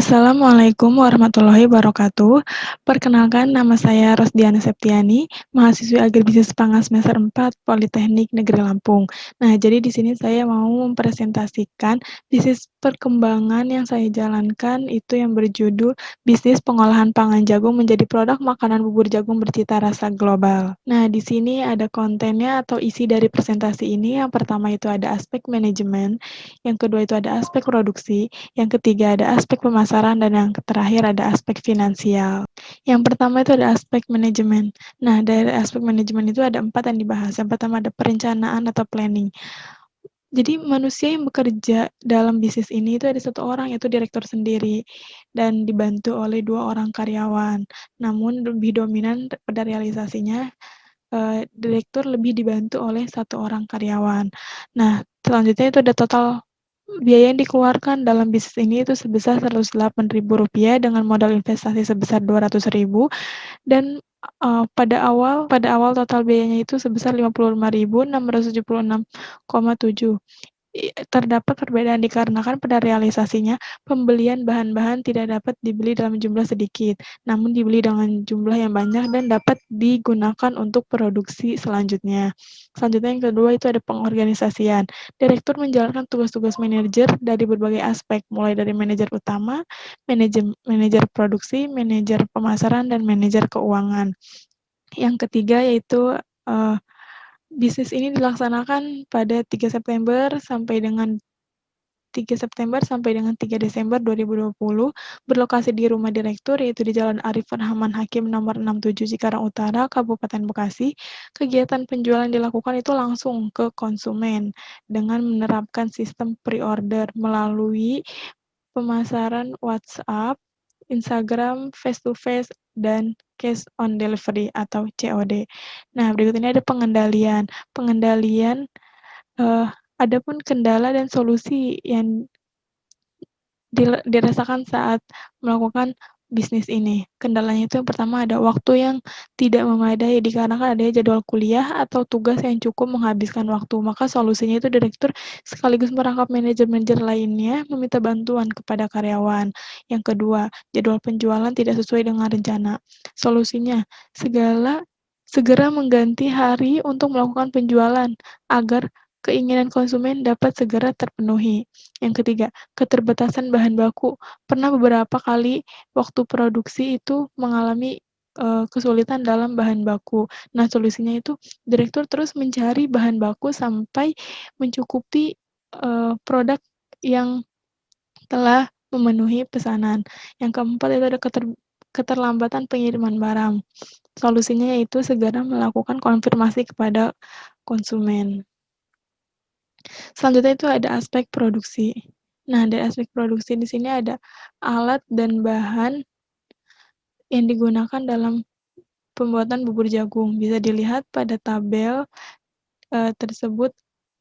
Assalamualaikum warahmatullahi wabarakatuh. Perkenalkan nama saya Rosdiana Septiani, mahasiswi Agribisnis Pangan semester 4 Politeknik Negeri Lampung. Nah, jadi di sini saya mau mempresentasikan bisnis perkembangan yang saya jalankan itu yang berjudul Bisnis Pengolahan Pangan Jagung menjadi Produk Makanan Bubur Jagung Bercita Rasa Global. Nah, di sini ada kontennya atau isi dari presentasi ini. Yang pertama itu ada aspek manajemen, yang kedua itu ada aspek produksi, yang ketiga ada aspek pemasaran, dan yang terakhir ada aspek finansial. Yang pertama itu ada aspek manajemen. Nah, dari aspek manajemen itu ada 4 yang dibahas. Yang pertama ada perencanaan atau planning. Jadi manusia yang bekerja dalam bisnis ini itu ada 1 orang, yaitu direktur sendiri, dan dibantu oleh 2 orang karyawan. Namun lebih dominan pada realisasinya, direktur lebih dibantu oleh 1 orang karyawan. Nah, selanjutnya itu ada total biaya yang dikeluarkan dalam bisnis ini itu sebesar Rp108.000 dengan modal investasi sebesar Rp200.000 dan, pada awal total biayanya itu sebesar Rp55.676,7. Terdapat perbedaan dikarenakan pada realisasinya, pembelian bahan-bahan tidak dapat dibeli dalam jumlah sedikit, namun dibeli dengan jumlah yang banyak dan dapat digunakan untuk produksi selanjutnya. Selanjutnya yang kedua itu ada pengorganisasian. Direktur menjalankan tugas-tugas manajer dari berbagai aspek, mulai dari manajer utama, manajer produksi, manajer pemasaran, dan manajer keuangan. Yang ketiga yaitu, bisnis ini dilaksanakan pada 3 September sampai dengan 3 Desember 2020, berlokasi di rumah direktur, yaitu di Jalan Arif Rahman Hakim nomor 67 Cikarang Utara, Kabupaten Bekasi. Kegiatan penjualan dilakukan itu langsung ke konsumen dengan menerapkan sistem pre-order melalui pemasaran WhatsApp, Instagram, face to face, dan cash on delivery atau COD. Nah, berikut ini ada pengendalian. Pengendalian, adapun kendala dan solusi yang dirasakan saat melakukan bisnis ini. Kendalanya itu yang pertama ada waktu yang tidak memadai dikarenakan adanya jadwal kuliah atau tugas yang cukup menghabiskan waktu. Maka solusinya itu direktur sekaligus merangkap manajer-manajer lainnya meminta bantuan kepada karyawan. Yang kedua, jadwal penjualan tidak sesuai dengan rencana. Solusinya, segera mengganti hari untuk melakukan penjualan agar keinginan konsumen dapat segera terpenuhi. Yang ketiga, keterbatasan bahan baku. Pernah beberapa kali waktu produksi itu mengalami, kesulitan dalam bahan baku. Nah, solusinya itu direktur terus mencari bahan baku sampai mencukupi, produk yang telah memenuhi pesanan. Yang keempat itu ada keterlambatan pengiriman barang. Solusinya yaitu segera melakukan konfirmasi kepada konsumen. Selanjutnya itu ada aspek produksi. Nah, dari aspek produksi di sini ada alat dan bahan yang digunakan dalam pembuatan bubur jagung. Bisa dilihat pada tabel, tersebut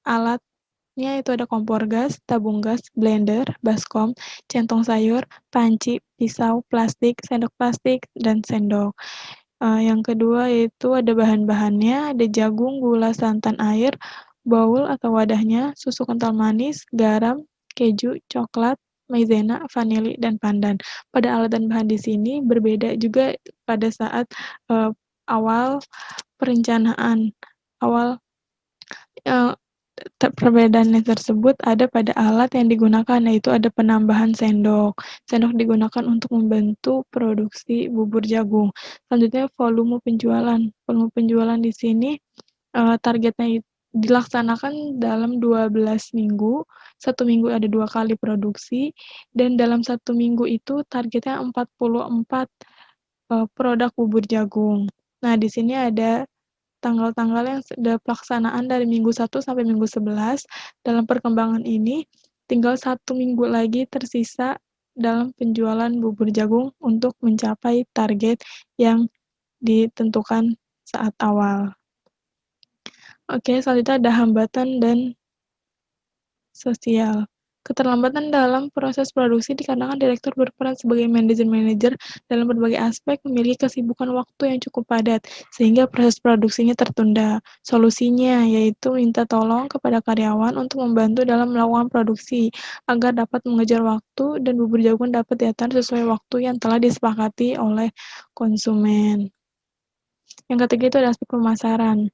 alatnya itu ada kompor gas, tabung gas, blender, baskom, centong sayur, panci, pisau, plastik, dan sendok. Yang kedua yaitu ada bahan-bahannya, ada jagung, gula, santan, air, bowl atau wadahnya, susu kental manis, garam, keju, coklat, maizena, vanili, dan pandan. Pada alat dan bahan di sini berbeda juga pada saat, awal perencanaan, awal, eee, perbedaannya tersebut ada pada alat yang digunakan, yaitu ada penambahan sendok. Sendok digunakan untuk membantu produksi bubur jagung. Selanjutnya volume penjualan. Volume penjualan di sini, targetnya dilaksanakan dalam 12 minggu, 1 minggu ada 2 kali produksi, dan dalam 1 minggu itu targetnya 44, produk bubur jagung. Nah, di sini ada tanggal-tanggal yang sudah pelaksanaan dari minggu 1 sampai minggu 11. Dalam perkembangan ini, tinggal 1 minggu lagi tersisa dalam penjualan bubur jagung untuk mencapai target yang ditentukan saat awal. Oke, selanjutnya ada hambatan dan sosial. Keterlambatan dalam proses produksi dikarenakan direktur berperan sebagai manajer dalam berbagai aspek, memiliki kesibukan waktu yang cukup padat, sehingga proses produksinya tertunda. Solusinya yaitu minta tolong kepada karyawan untuk membantu dalam melakukan produksi, agar dapat mengejar waktu dan bubur jagung dapat diantar sesuai waktu yang telah disepakati oleh konsumen. Yang ketiga itu ada aspek pemasaran.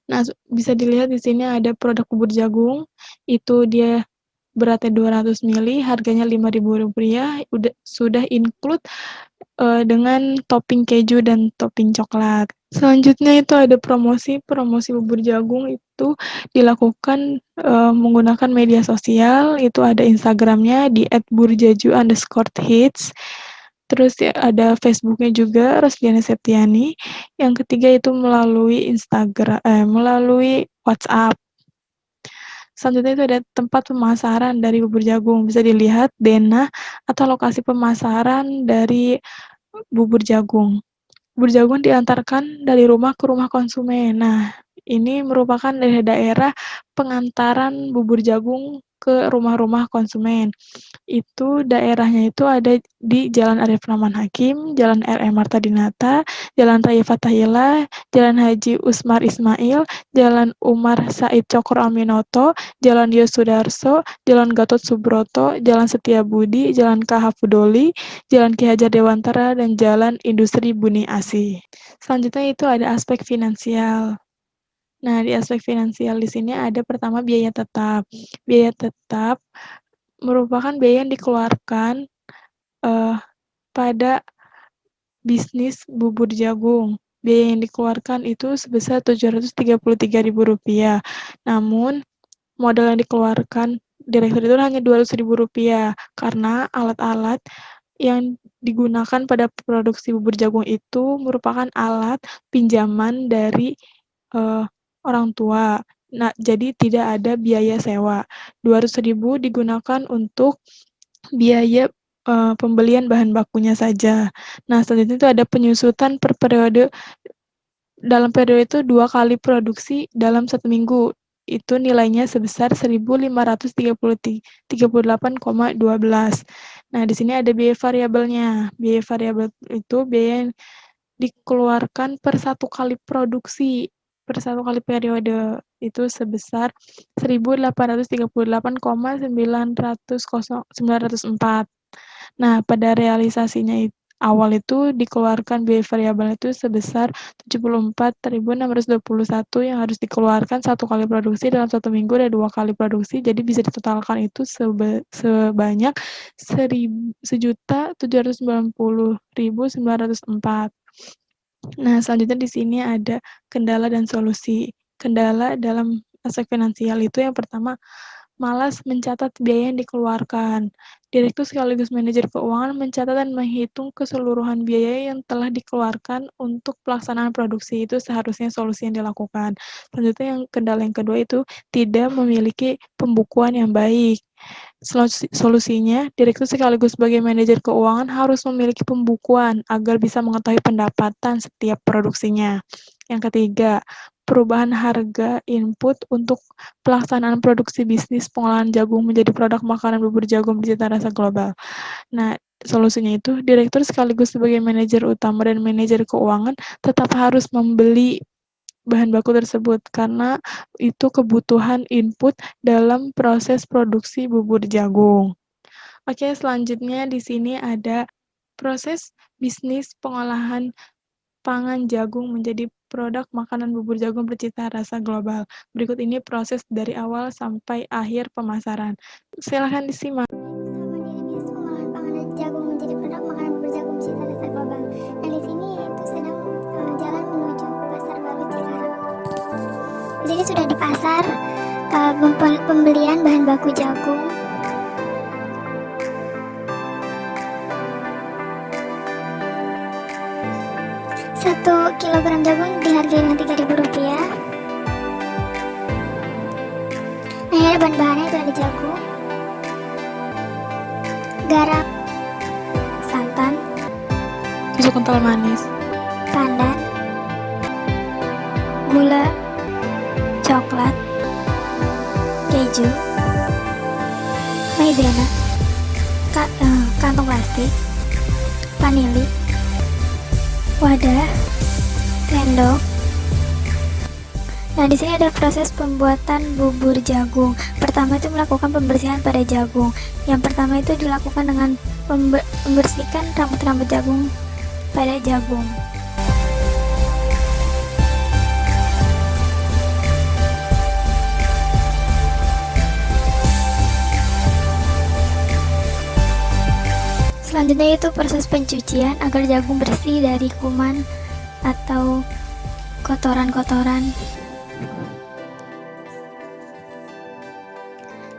Nah, bisa dilihat di sini ada produk bubur jagung, itu dia beratnya 200 mili, harganya Rp5.000, sudah include, dengan topping keju dan topping coklat. Selanjutnya itu ada promosi bubur jagung itu dilakukan, menggunakan media sosial, itu ada Instagram-nya di @burjaju_hits, terus ya ada Facebook-nya juga, Rosdiana Septiani. Yang ketiga itu melalui WhatsApp. Selanjutnya itu ada tempat pemasaran dari bubur jagung, bisa dilihat denah atau lokasi pemasaran dari bubur jagung. Bubur jagung diantarkan dari rumah ke rumah konsumen. Nah, ini merupakan daerah pengantaran bubur jagung ke rumah-rumah konsumen. Itu daerahnya itu ada di Jalan Arif Rahman Hakim, Jalan R.M. Marta Dinata, Jalan Raya Fathahillah, Jalan Haji Usmar Ismail, Jalan Umar Said Cokro Aminoto, Jalan Yosudarso, Jalan Gatot Subroto, Jalan Setiabudi, Jalan K.H. Fudoli, Jalan Ki Hajar Dewantara, dan Jalan Industri Buni Asih. Selanjutnya itu ada aspek finansial. Nah, di aspek finansial di sini ada pertama biaya tetap. Biaya tetap merupakan biaya yang dikeluarkan, pada bisnis bubur jagung. Biaya yang dikeluarkan itu sebesar Rp733.000. Namun, modal yang dikeluarkan direktur itu hanya Rp200.000 karena alat-alat yang digunakan pada produksi bubur jagung itu merupakan alat pinjaman dari, orang tua. Nah, jadi tidak ada biaya sewa. Rp200.000 digunakan untuk biaya, pembelian bahan bakunya saja. Nah, selanjutnya itu ada penyusutan per periode. Dalam periode itu 2 kali produksi dalam 1 minggu. Itu nilainya sebesar Rp1.538,12. Nah, di sini ada biaya variabelnya. Biaya variabel itu biaya yang dikeluarkan per 1 kali produksi, per 1 kali periode. Itu sebesar Rp1.838,904. Nah, pada realisasinya awal itu dikeluarkan biaya variabel itu sebesar Rp74.621 yang harus dikeluarkan 1 kali produksi dalam 1 minggu dan 2 kali produksi, jadi bisa ditotalkan itu sebanyak Rp1.790.904. Nah, selanjutnya di sini ada kendala dan solusi. Kendala dalam aspek finansial itu yang pertama, malas mencatat biaya yang dikeluarkan. Direktur sekaligus manajer keuangan mencatat dan menghitung keseluruhan biaya yang telah dikeluarkan untuk pelaksanaan produksi. Itu seharusnya solusi yang dilakukan. Selanjutnya kendala yang kedua itu tidak memiliki pembukuan yang baik. Solusinya, direktur sekaligus sebagai manajer keuangan harus memiliki pembukuan agar bisa mengetahui pendapatan setiap produksinya. Yang ketiga, perubahan harga input untuk pelaksanaan produksi bisnis pengolahan jagung menjadi produk makanan bubur jagung bercita rasa global. Nah, solusinya itu direktur sekaligus sebagai manajer utama dan manajer keuangan tetap harus membeli bahan baku tersebut karena itu kebutuhan input dalam proses produksi bubur jagung. Oke, selanjutnya di sini ada proses bisnis pengolahan pangan jagung menjadi produk makanan bubur jagung bercita rasa global. Berikut ini proses dari awal sampai akhir pemasaran. Silakan disimak. Pengolahan pangan jagung menjadi produk makanan bubur jagung bercita rasa global. Nah, di sini itu sedang jalan menuju pasar baru Cikarang. Di sini sudah di pasar pembelian bahan baku jagung. Satu kilogram jagung dihargai dengan Rp3.000. Nah, ini ada bahan-bahannya, itu ada jagung, garam, santan, Susu kental manis, pandan, gula, coklat, keju, maizena, kantong plastik, vanili, wadah, sendok. Nah, di sini ada proses pembuatan bubur jagung. Pertama itu melakukan pembersihan pada jagung. Yang pertama itu dilakukan dengan membersihkan rambut-rambut jagung pada jagung. Selanjutnya itu proses pencucian agar jagung bersih dari kuman atau kotoran-kotoran.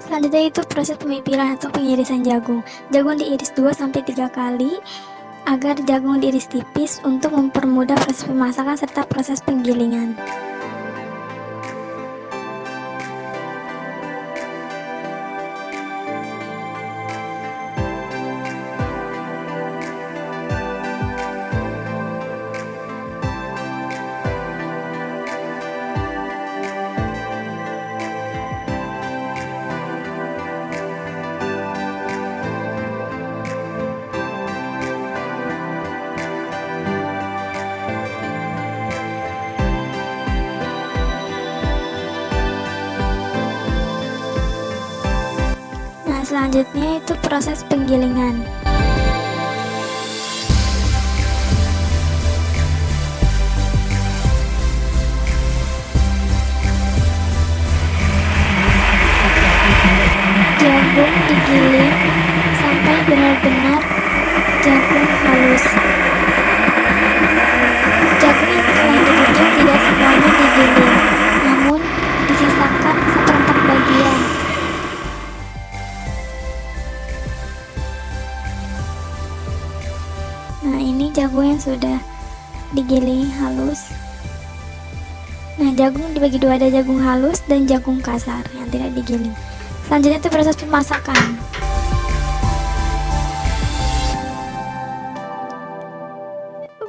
Selanjutnya itu proses pemipilan atau pengirisan jagung. Jagung diiris 2-3 kali agar jagung diiris tipis untuk mempermudah proses pemasakan serta proses penggilingan. Selanjutnya itu proses penggilingan. Jagung digiling sampai benar-benar jagung halus. Jagung yang telah digiling tidak semuanya digiling, namun disisakan seperempat bagian. Nah, ini jagung yang sudah digiling halus. Nah, jagung dibagi dua, ada jagung halus dan jagung kasar yang tidak digiling. Selanjutnya itu proses pemasakan.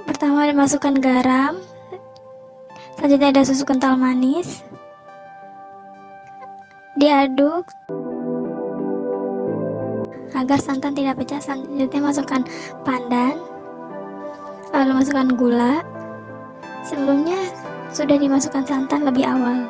Pertama dimasukkan garam, selanjutnya ada susu kental manis, diaduk agar santan tidak pecah. Selanjutnya masukkan pandan, lalu masukkan gula. Sebelumnya sudah dimasukkan santan lebih awal.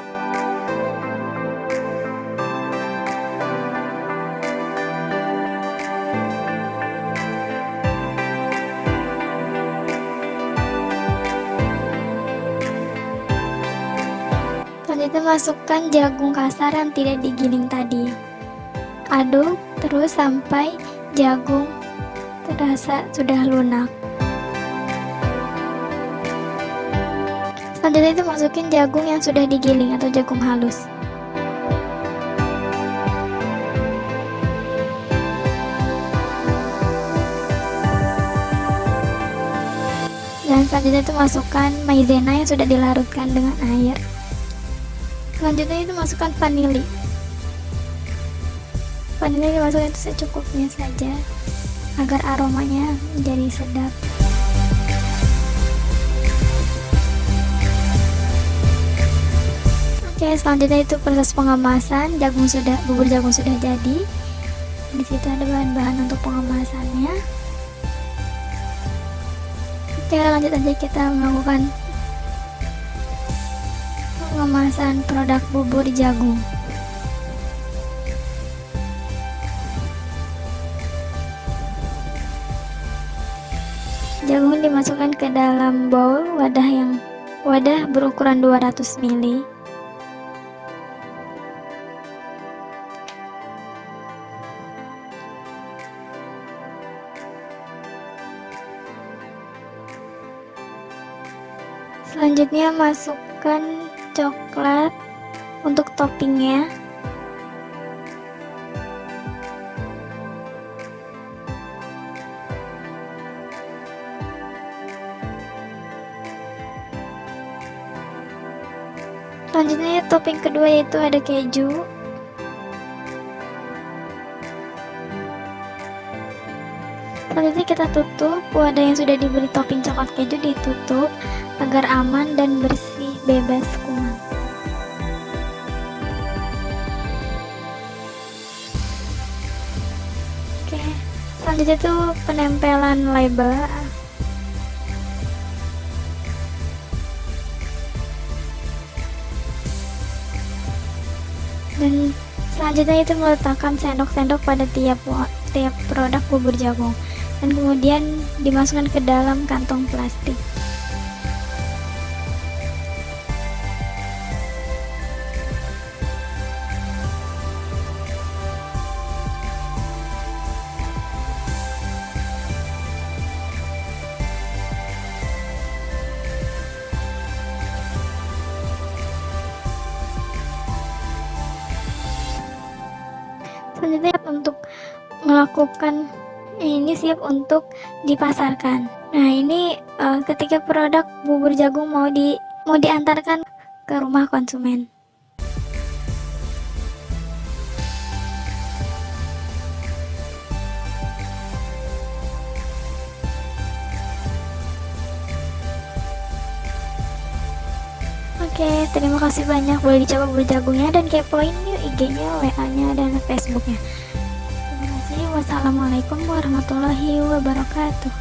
Selanjutnya masukkan jagung kasar yang tidak digiling tadi. Aduk terus sampai jagung terasa sudah lunak. Selanjutnya itu masukin jagung yang sudah digiling atau jagung halus. Dan selanjutnya itu masukkan maizena yang sudah dilarutkan dengan air. Selanjutnya itu masukkan vanili. Vanili dimasukkan itu secukupnya saja agar aromanya menjadi sedap. Oke, selanjutnya itu proses pengemasan. Bubur jagung sudah jadi. Di situ ada bahan-bahan untuk pengemasannya. Oke, lanjut aja kita melakukan pengemasan produk bubur jagung. Jagung dimasukkan ke dalam bowl wadah berukuran 200 ml. Selanjutnya masukkan coklat untuk toppingnya. Selanjutnya topping kedua yaitu ada keju. Selanjutnya kita tutup wadah yang sudah diberi topping coklat keju, ditutup agar aman dan bersih, bebas kuman. selanjutnya tuh penempelan label. Dan selanjutnya itu meletakkan sendok-sendok pada tiap produk bubur jagung dan kemudian dimasukkan ke dalam kantong plastik. Selanjutnya untuk melakukan ini siap untuk dipasarkan. Nah ini ketika produk bubur jagung mau diantarkan ke rumah konsumen. Oke, terima kasih banyak. Boleh dicoba bubur jagungnya dan kepoin yuk IG-nya, WA-nya, dan Facebook-nya. Terima kasih. Wassalamualaikum warahmatullahi wabarakatuh.